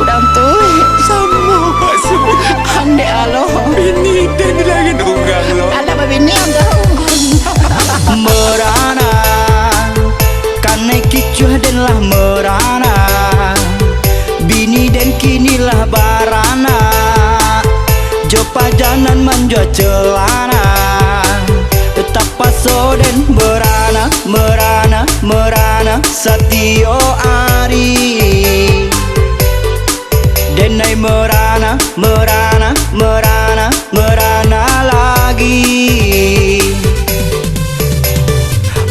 udang tu Sama Pak Semut. ande alo Bini dan lagi tunggang lo. ala babini ang gahungan Merana karena kicuh dan lah merana, bini dan kinilah barana, jo pajanan manjo celana, tetap paso dan merana, merana, merana, satio ari. Denai merana, merana, merana, merana lagi.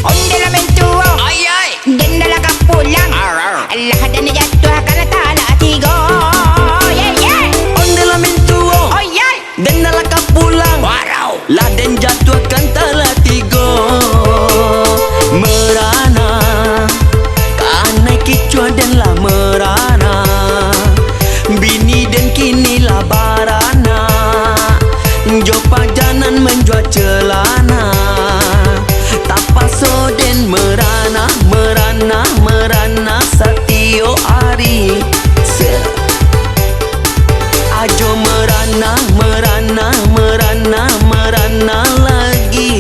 ondela mentuo Ay ay. dendala kapulang Allah hadana jatuh kana tala tigo yeah yeah Ondela mentuo oh yeah dan nalaka pulang. Warau. Laden jatuhkan tala tigo. Merana karena kicuah dan lah merana, bini dan kini lah barana, jo pajanan menjual celana, tapaso dan merana, merana, merana, satio ari. Ajo merana, merana, merana, merana lagi.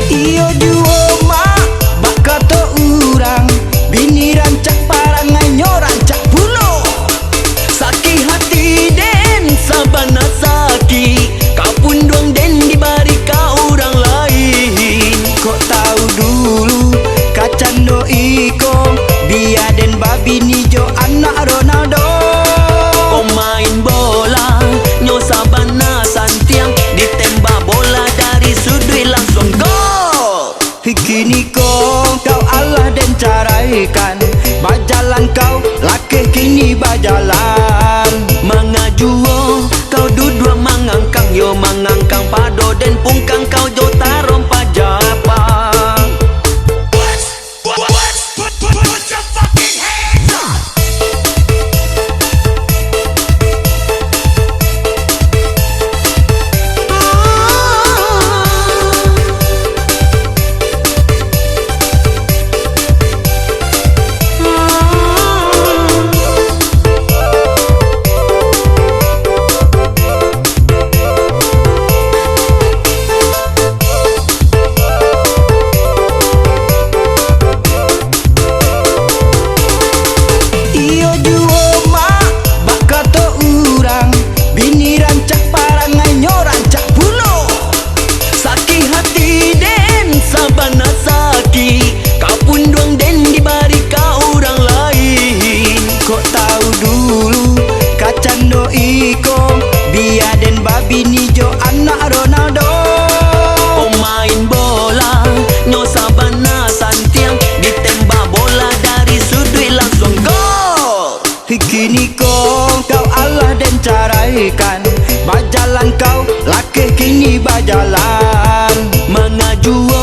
Iyo juo mak bakato urang, bini rancak parangai nyorancak bunuh. Sakit hati den sabana sakit, kau pun dong den dibari kau orang lain. Kok tahu dulu kacando iko, biar den babi nijo anak Ronaldo. Kau main bola nyo sabana santiang, ditembak bola dari sudut langsung gol. Kini kau Allah dan caraikan, bajalan kau laki kini bajalan. Mengajuo kau dudua mangangkang, yo mangangkang pado dan pungkang kau jo tarom pajapang. Put your fucking hands up. Iyo juo mak bakato urang, bini rancak parangai nyorancak bunuh. Sakit hati den sabana sakit, kau pun dong den dibari kau orang lain. Kok tahu dulu kacando iko, biar den babi nijo anak Ronaldo. Oh main bola nyo sabana santiang, ditembak bola dari sudut langsung gol. Kini kau Allah dan caraikan, bajalan kau laki kini bajalan. Mengajuo